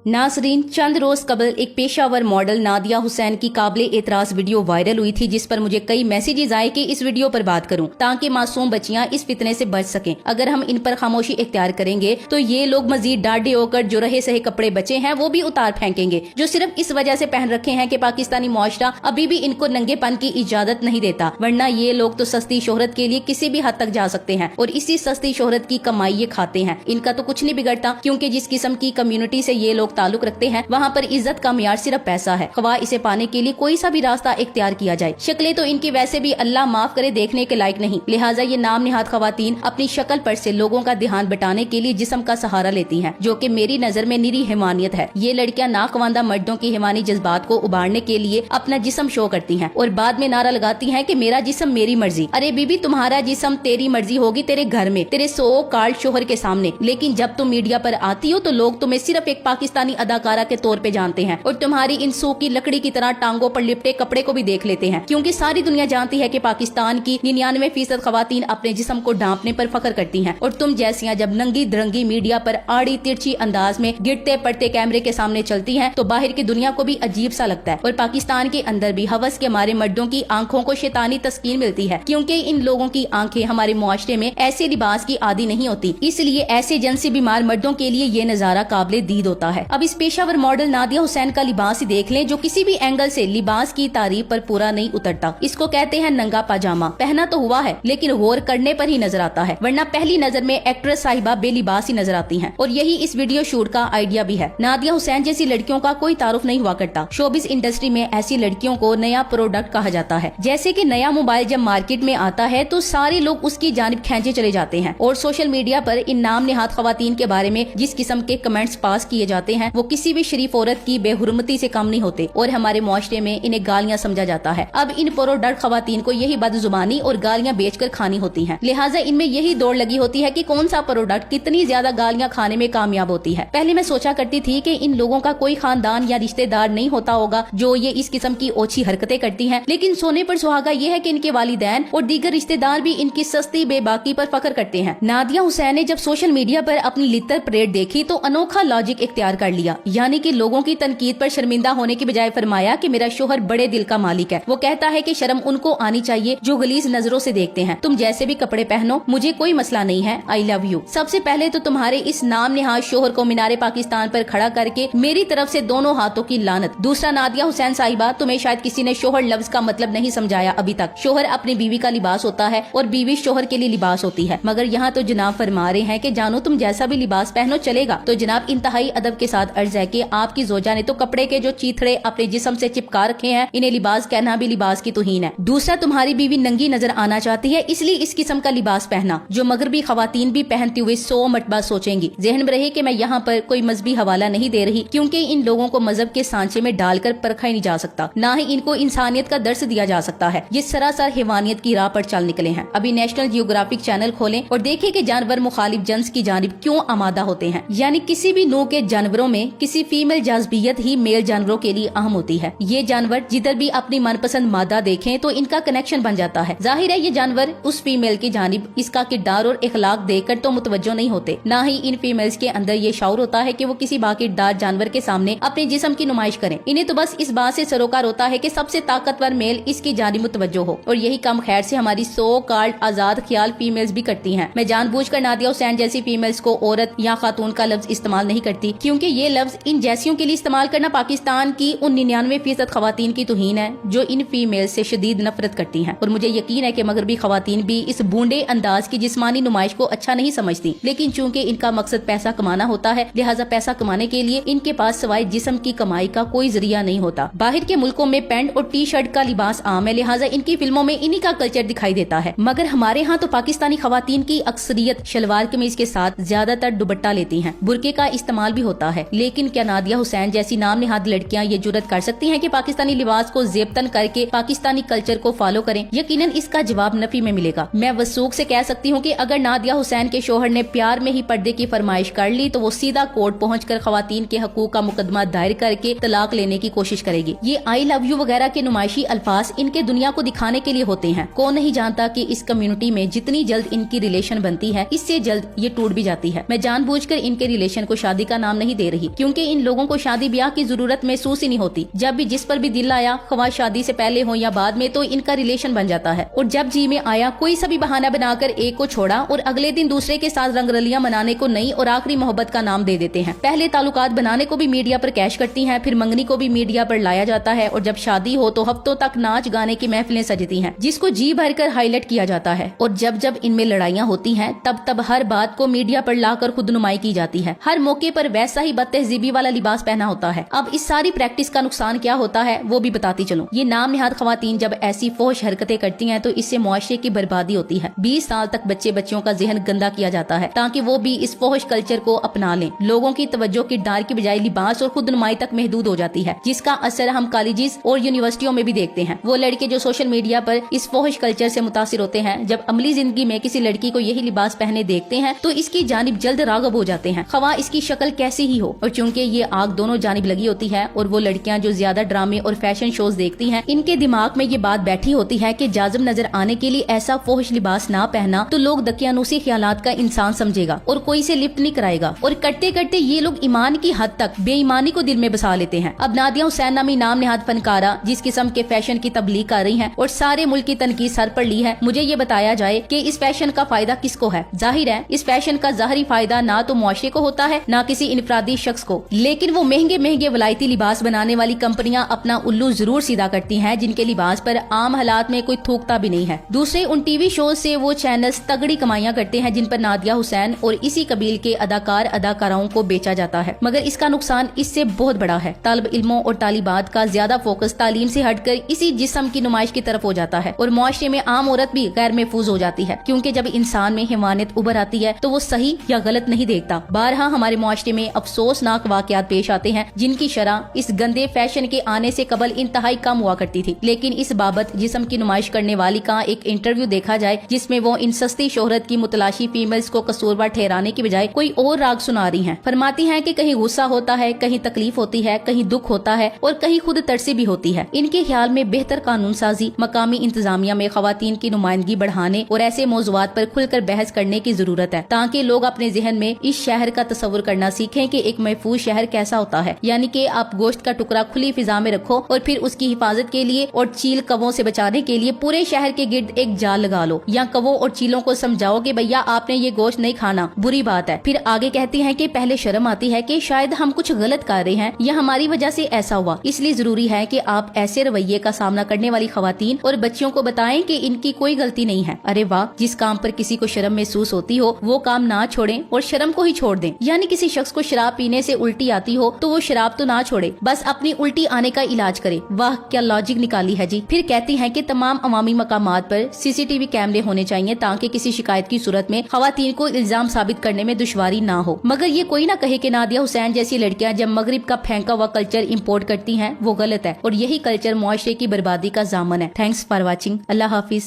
नाजरीन, चंद रोज कबल एक पेशावर मॉडल नादिया हुसैन की काबिल एतराज वीडियो वायरल हुई थी, जिस पर मुझे कई मैसेजेस आए कि इस वीडियो पर बात करूं ताकि मासूम बच्चियां इस फितने से बच सकें। अगर हम इन पर खामोशी इख्तियार करेंगे तो ये लोग मजीद डाढ़े होकर जो रहे सहे कपड़े बचे हैं वो भी उतार फेंकेंगे, जो सिर्फ इस वजह से पहन रखे हैं कि पाकिस्तानी मुआशरा अभी भी इनको नंगेपन की इजाजत नहीं देता, वरना ये लोग तो सस्ती शोहरत के लिए किसी भी हद तक जा सकते हैं और इसी सस्ती शोहरत की कमाई ये खाते हैं। इनका तो कुछ नहीं बिगड़ता, क्योंकि जिस किस्म की कम्युनिटी से ये लोग ताल्लुक रखते हैं वहाँ पर इज्जत का मियार सिर्फ पैसा है, ख्वाह इसे पाने के लिए कोई सा भी रास्ता इख्तियार किया जाए। शक्लें तो इनकी वैसे भी अल्लाह माफ करे देखने के लायक नहीं, लिहाजा ये नाम निहाद खवातीन अपनी शक्ल पर से लोगों का ध्यान बटाने के लिए जिस्म का सहारा लेती हैं, जो कि मेरी नजर में निरी हिमानियत है। ये लड़कियां नाखवांदा मर्दों की हिमानी जज्बात को उबारने के लिए अपना जिस्म शो करती हैं और बाद में नारा लगाती हैं कि मेरा जिस्म मेरी मर्जी। अरे बीबी, तुम्हारा जिस्म तेरी मर्जी होगी तेरे घर में, तेरे सो कार्ड शोहर के सामने, लेकिन जब तुम मीडिया पर आती हो तो लोग तुम्हें सिर्फ एक पाकिस्तानी अदाकारा के तौर पे जानते हैं और तुम्हारी इन सू की लकड़ी की तरह टांगों पर लिपटे कपड़े को भी देख लेते हैं, क्योंकि सारी दुनिया जानती है कि पाकिस्तान की 99% खवातीन अपने जिस्म को ढांपने पर फख्र करती हैं और तुम जैसियां जब नंगी दरंगी मीडिया पर आड़ी तिरछी अंदाज में गिरते पड़ते कैमरे के सामने चलती हैं तो बाहर की दुनिया को भी अजीब सा लगता है और पाकिस्तान के अंदर भी हवस के हमारे मर्दों की आंखों को शैतानी तस्कीन मिलती है, क्योंकि इन लोगों की आंखें हमारे मुआशरे में ऐसे लिबास की आदी नहीं होती, इसलिए ऐसे जंसी बीमार मर्दों के लिए ये नजारा काबिल दीद होता है। अब इस पेशावर मॉडल नादिया हुसैन का लिबास ही देख लें, जो किसी भी एंगल से लिबास की तारीफ पर पूरा नहीं उतरता। इसको कहते हैं नंगा पाजामा। पहना तो हुआ है लेकिन गौर करने पर ही नजर आता है, वरना पहली नजर में एक्ट्रेस साहिबा बेलिबास ही नजर आती हैं और यही इस वीडियो शूट का आइडिया भी है। नादिया हुसैन जैसी लड़कियों का कोई तारुफ नहीं हुआ करता। शोबिस इंडस्ट्री में ऐसी लड़कियों को नया प्रोडक्ट कहा जाता है। जैसे कि नया मोबाइल जब मार्केट में आता है तो सारे लोग उसकी जानिब खींचे चले जाते हैं और सोशल मीडिया पर इन नाम निहाद खवातीन के बारे में जिस किस्म के कमेंट्स पास किए जाते हैं वो किसी भी शरीफ औरत की बेहुरमती से कम नहीं होते और हमारे मुआशरे में इन्हें गालियां समझा जाता है। अब इन प्रोडक्ट खवातीन को यही बदजुबानी और गालियां बेचकर खानी होती हैं, लिहाजा इनमें यही दौड़ लगी होती है कि कौन सा प्रोडक्ट कितनी ज्यादा गालियां खाने में कामयाब होती है। पहले मैं सोचा करती थी कि इन लोगों का कोई खानदान या रिश्तेदार नहीं होता होगा जो ये इस किस्म की ओछी हरकतें करती हैं, लेकिन सोने पर सुहागा ये है कि इनके वालिदैन और दीगर रिश्तेदार भी इनकी सस्ती बेबाकी पर फख्र करते हैं। नादिया हुसैन ने जब सोशल मीडिया पर अपनी लित्तर परेड देखी तो अनोखा लॉजिक इख्तियार कर लिया, यानी कि लोगों की तनकीद पर शर्मिंदा होने की बजाय फरमाया कि मेरा शोहर बड़े दिल का मालिक है। वो कहता है कि शर्म उनको आनी चाहिए जो गलीज नजरों से देखते हैं। तुम जैसे भी कपड़े पहनो, मुझे कोई मसला नहीं है, आई लव यू। सबसे पहले तो तुम्हारे इस नाम निहाद शोहर को मीनारे पाकिस्तान पर खड़ा करके मेरी तरफ से दोनों हाथों की लानत। दूसरा, नादिया हुसैन साहिबा, तुम्हें शायद किसी ने शोहर लफ्ज का मतलब नहीं समझाया अभी तक। शोहर अपनी बीवी का लिबास होता है और बीवी शोहर के लिए लिबास होती है, मगर यहाँ तो जनाब फरमा रहे हैं कि जानो तुम जैसा भी लिबास पहनो चलेगा। तो जनाब इंतहाई अदब के साथ अर्ज है कि आपकी जोजा ने तो कपड़े के जो चीथड़े अपने जिस्म से चिपका रखे हैं, इन्हें लिबास कहना भी लिबास की तौहीन है। दूसरा, तुम्हारी बीवी नंगी नजर आना चाहती है इसलिए इस किस्म का लिबास पहना, जो मगरबी खवातीन भी पहनती हुए 100 मरतबा सोचेंगी। जहन में रहे कि मैं यहाँ पर कोई मजहबी हवाला नहीं दे रही, क्योंकि इन लोगों को मजहब के सांचे में डालकर परखा ही नहीं जा सकता, ना ही इनको इंसानियत का दर्स दिया जा सकता है। ये सरासर हैवानियत की राह पर चल निकले हैं। अभी नेशनल जियोग्राफिक चैनल खोलें और देखें कि जानवर मुखालिफ जन्स की जानिब क्यों आमादा होते हैं, यानी किसी भी नौ के जानवरों में किसी फीमेल जाज़बियत ही मेल जानवरों के लिए अहम होती है। ये जानवर जिधर भी अपनी मनपसंद मादा देखें तो इनका कनेक्शन बन जाता है। जाहिर है ये जानवर उस फीमेल की जानिब इसका किरदार और इखलाक देखकर तो मुतवज्जो नहीं होते, ना ही इन फीमेल्स के अंदर ये शऊर होता है कि वो किसी बाकिरदार जानवर के सामने अपने जिस्म की नुमाइश करें। इन्हें तो बस इस बात से सरोकार होता है कि सबसे ताकतवर मेल इसकी जानिब मुतवज्जो हो, और यही कम खैर से हमारी 100 कार्ड आजाद ख्याल फीमेल्स भी करती हैं। मैं जानबूझकर नादिया हुसैन जैसी फीमेल्स को औरत या खातून का लफ्ज इस्तेमाल नहीं करती, क्योंकि ये लफ्ज इन जैसियों के लिए इस्तेमाल करना पाकिस्तान की उन 99% खवातीन की तौहीन है जो इन फीमेल्स से शदीद नफरत करती हैं। और मुझे यकीन है कि मगरबी खवातीन भी इस बूंदे अंदाज की जिस्मानी नुमाइश को अच्छा नहीं समझती, लेकिन चूंकि इनका मकसद पैसा कमाना होता है, लिहाजा पैसा कमाने के लिए इनके पास सवाए जिस्म की कमाई का कोई जरिया नहीं होता। बाहर के मुल्कों में पैंट और टी शर्ट का लिबास आम है, लिहाजा इनकी फिल्मों में इन्हीं का कल्चर दिखाई देता है, मगर हमारे यहाँ तो पाकिस्तानी खवातीन की अक्सरियत शलवार कमीज के साथ ज्यादातर दुपट्टा लेती हैं। बुरके का इस्तेमाल भी होता है, लेकिन क्या नादिया हुसैन जैसी नाम निहाद लड़कियां ये जुर्रत कर सकती हैं कि पाकिस्तानी लिबास को जेबतन करके पाकिस्तानी कल्चर को फॉलो करें? यकीनन इसका जवाब नफी में मिलेगा। मैं वसूख से कह सकती हूँ कि अगर नादिया हुसैन के शोहर ने प्यार में ही पर्दे की फरमाइश कर ली तो वो सीधा कोर्ट पहुंचकर खवातीन के हकूक का मुकदमा दायर करके तलाक लेने की कोशिश करेगी। ये आई लव यू वगैरह के नुमाइशी अल्फाज इनके दुनिया को दिखाने के लिए होते हैं। कौन नहीं जानता कि इस कम्युनिटी में जितनी जल्द इनकी रिलेशन बनती है, इससे जल्द ये टूट भी जाती है। मैं जानबूझकर इनके रिलेशन को शादी का नाम नहीं दे रही। रही, क्योंकि इन लोगों को शादी ब्याह की जरूरत महसूस ही नहीं होती। जब भी जिस पर भी दिल आया, ख्वाह शादी से पहले हो या बाद में, तो इनका रिलेशन बन जाता है। और जब जी में आया, कोई सा भी बहाना बनाकर एक को छोड़ा और अगले दिन दूसरे के साथ रंगरलियां मनाने को नई और आखिरी मोहब्बत का नाम दे देते हैं। पहले ताल्लुकात बनाने को भी मीडिया पर कैश करती हैं, फिर मंगनी को भी मीडिया पर लाया जाता है, और जब शादी हो तो हफ्तों तक नाच गाने की महफिलें सजती हैं, जिसको जी भरकर हाईलाइट किया जाता है। और जब जब इनमें लड़ाइयाँ होती हैं, तब तब हर बात को मीडिया पर लाकर खुद नुमाई की जाती है। हर मौके पर वैसा ही बदतहजीबी वाला लिबास पहना होता है। अब इस सारी प्रैक्टिस का नुकसान क्या होता है वो भी बताती चलूं। ये नाम निहाद खवातीन जब ऐसी फोश हरकतें करती हैं तो इससे मुआशरे की बर्बादी होती है। 20 साल तक बच्चों का जहन गंदा किया जाता है ताकि वो भी इस फोश कल्चर को अपना लें। लोगों की तवज्जो किरदार की बजाय लिबास और खुद नुमाई तक महदूद हो जाती है, जिसका असर हम कॉलेजेस और यूनिवर्सिटियों में भी देखते हैं। वो लड़के जो सोशल मीडिया पर इस फोश कल्चर से मुतासिर होते हैं, जब अमली जिंदगी में किसी लड़की को यही लिबास पहने देखते हैं तो इसकी जानिब जल्द रागब हो जाते हैं, खवा इसकी शक्ल कैसी ही हो। और चूंकि ये आग दोनों जानिब लगी होती है और वो लड़कियां जो ज्यादा ड्रामे और फैशन शोज देखती हैं, इनके दिमाग में ये बात बैठी होती है कि जाजिब नजर आने के लिए ऐसा फोश लिबास ना पहना तो लोग दकियानूसी ख्यालात का इंसान समझेगा और कोई से लिफ्ट नहीं कराएगा। और करते करते ये लोग ईमान की हद तक बेईमानी को दिल में बसा लेते हैं। अब नादिया हुसैन नामी नाम निहाद फनकारा जिस किस्म के फैशन की तबलीग कर रही हैं और सारे मुल्क की तनकीद सर पर ली है, मुझे ये बताया जाए कि इस फैशन का फायदा किसको है। जाहिर है इस फैशन का ज़ाहिरी फायदा ना तो मुआशरे को होता है ना किसी इनफरादी शख्स को, लेकिन वो महंगे महंगे वलायती लिबास बनाने वाली कंपनियां अपना उल्लू जरूर सीधा करती हैं, जिनके लिबास पर आम हालात में कोई थूकता भी नहीं है। दूसरे उन टीवी शो से वो चैनल्स तगड़ी कमाइयां करते हैं जिन पर नादिया हुसैन और इसी कबील के अदाकार अदाकाराओं को बेचा जाता है, मगर इसका नुकसान इससे बहुत बड़ा है। तालिब इल्मों और तालिबात का ज्यादा फोकस तालीम से हटकर इसी जिस्म की नुमाइश की तरफ हो जाता है और मुआशरे में आम औरत भी गैर महफूज हो जाती है, क्योंकि जब इंसान में हैवानियत उभर आती है तो वो सही या गलत नहीं देखता। बारहा हमारे मुआशरे में अफसोसनाक वाकयात पेश आते हैं जिनकी शरह इस गंदे फैशन के आने से कबल इंतहाई कम हुआ करती थी। लेकिन इस बाबत जिस्म की नुमाइश करने वाली का एक इंटरव्यू देखा जाए जिसमें वो इन सस्ती शोहरत की मुतलाशी फीमेल्स को कसूरवार ठहराने की बजाय कोई और राग सुना रही हैं। फरमाती हैं कि कहीं गुस्सा होता है, कहीं तकलीफ होती है, कहीं दुख होता है और कहीं खुद तरसी भी होती है। इनके ख्याल में बेहतर कानून साजी, मकामी इंतजामिया में खवातीन की नुमाइंदगी बढ़ाने और ऐसे मौजुआत पर खुलकर बहस करने की जरूरत है, ताकि लोग अपने जहन में इस शहर का तस्वुर करना सीखें कि एक महफूज शहर कैसा होता है। यानी कि आप गोश्त का टुकड़ा खुली फिजा में रखो और फिर उसकी हिफाजत के लिए और चील कवों से बचाने के लिए पूरे शहर के गिर्द एक जाल लगा लो, या कवों और चीलों को समझाओ कि भैया आपने ये गोश्त नहीं खाना, बुरी बात है। फिर आगे कहती हैं कि पहले शर्म आती है कि शायद हम कुछ गलत कर रहे हैं या हमारी वजह से ऐसा हुआ, इसलिए जरूरी है कि आप ऐसे रवैये का सामना करने वाली खवातीन और बच्चियों को बताएं कि इनकी कोई गलती नहीं है। अरे वाह, जिस काम पर किसी को शर्म महसूस होती हो वो काम ना छोड़ें और शर्म को ही छोड़ दें। यानी किसी शख्स को शराब पीने से उल्टी आती हो तो वो शराब तो ना छोड़े, बस अपनी उल्टी आने का इलाज करे। वाह क्या लॉजिक निकाली है जी। फिर कहती हैं कि तमाम अवामी मकामात पर सीसीटीवी कैमरे होने चाहिए ताकि किसी शिकायत की सूरत में खवातीन को इल्जाम साबित करने में दुश्वारी ना हो। मगर ये कोई ना कहे कि नादिया हुसैन जैसी लड़कियां जब मगरिब का फेंका हुआ कल्चर इंपोर्ट करती हैं वो गलत है और यही कल्चर मुआशरे की बर्बादी का जामन है। Thanks for watching. Allah Hafiz.